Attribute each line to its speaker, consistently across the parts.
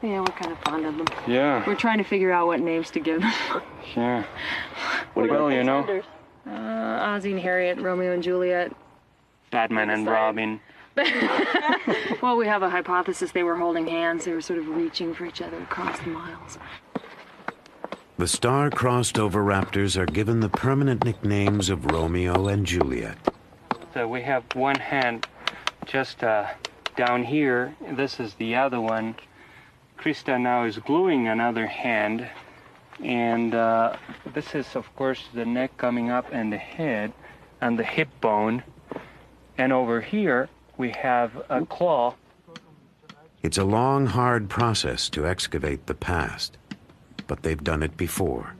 Speaker 1: Yeah, we're kind of fond of them.
Speaker 2: Yeah.
Speaker 1: We're trying to figure out what names to give them.
Speaker 2: Yeah. Well, you know.
Speaker 1: Ozzie and Harriet, Romeo and Juliet.
Speaker 2: Batman and Robin.
Speaker 1: Well, we have a hypothesis they were holding hands. They were sort of reaching for each other across the miles.
Speaker 3: The star-crossed oviraptors are given the permanent nicknames of Romeo and Juliet.
Speaker 2: So we have one hand just down here. This is the other one. Krista now is gluing another hand. And this is, of course, the neck coming up and the head and the hip bone. And over here, we have a claw.
Speaker 3: It's a long, hard process to excavate the past, but they've done it before.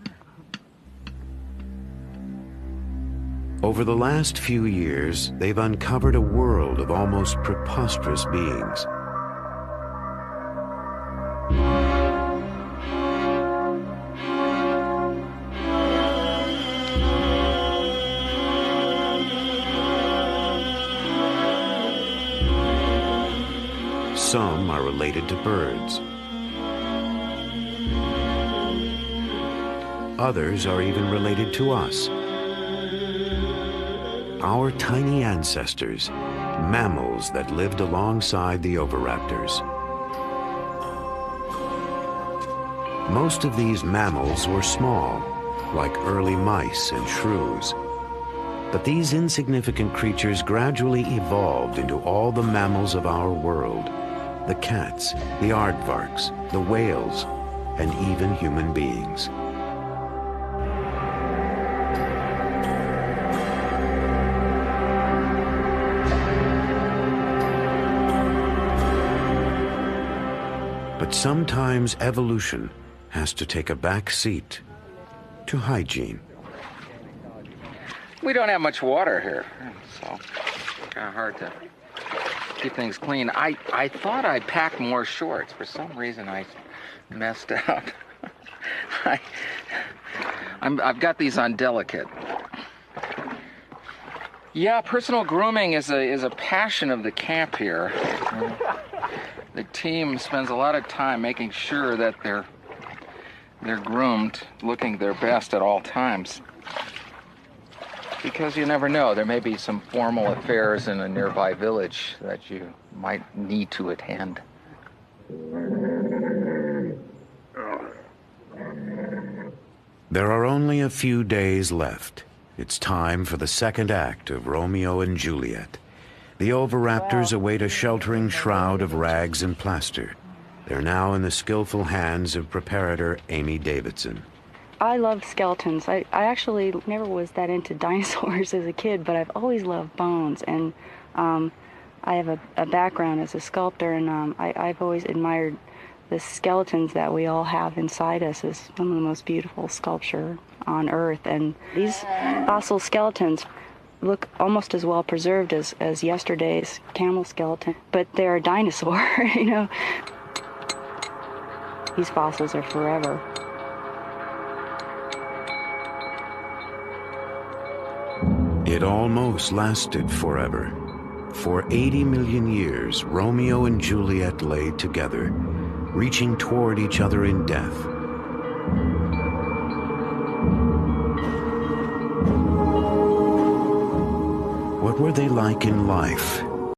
Speaker 3: Over the last few years, they've uncovered a world of almost preposterous beings. Some are related to birds. Others are even related to us. Our tiny ancestors, mammals that lived alongside the oviraptors. Most of these mammals were small, like early mice and shrews. But these insignificant creatures gradually evolved into all the mammals of our world. The cats, the aardvarks, the whales, and even human beings. But sometimes evolution has to take a back seat to hygiene.
Speaker 4: We don't have much water here, so it's kind of hard to keep things clean. I thought I packed more shorts. For some reason, I messed up. I've got these on delicate. Yeah, personal grooming is a passion of the camp here. The team spends a lot of time making sure that they're groomed, looking their best at all times. Because you never know, there may be some formal affairs in a nearby village that you might need to attend.
Speaker 3: There are only a few days left. It's time for the second act of Romeo and Juliet. The oviraptors await a sheltering shroud of rags and plaster. They're now in the skillful hands of preparator Amy Davidson.
Speaker 5: I love skeletons. I actually never was that into dinosaurs as a kid, but I've always loved bones. And I have a background as a sculptor, and I've always admired the skeletons that we all have inside us as some of the most beautiful sculpture on Earth. And these fossil skeletons look almost as well preserved as yesterday's camel skeleton, but they're a dinosaur, you know. These fossils are forever.
Speaker 3: It almost lasted forever. For 80 million years, Romeo and Juliet lay together, reaching toward each other in death. What were they like in life?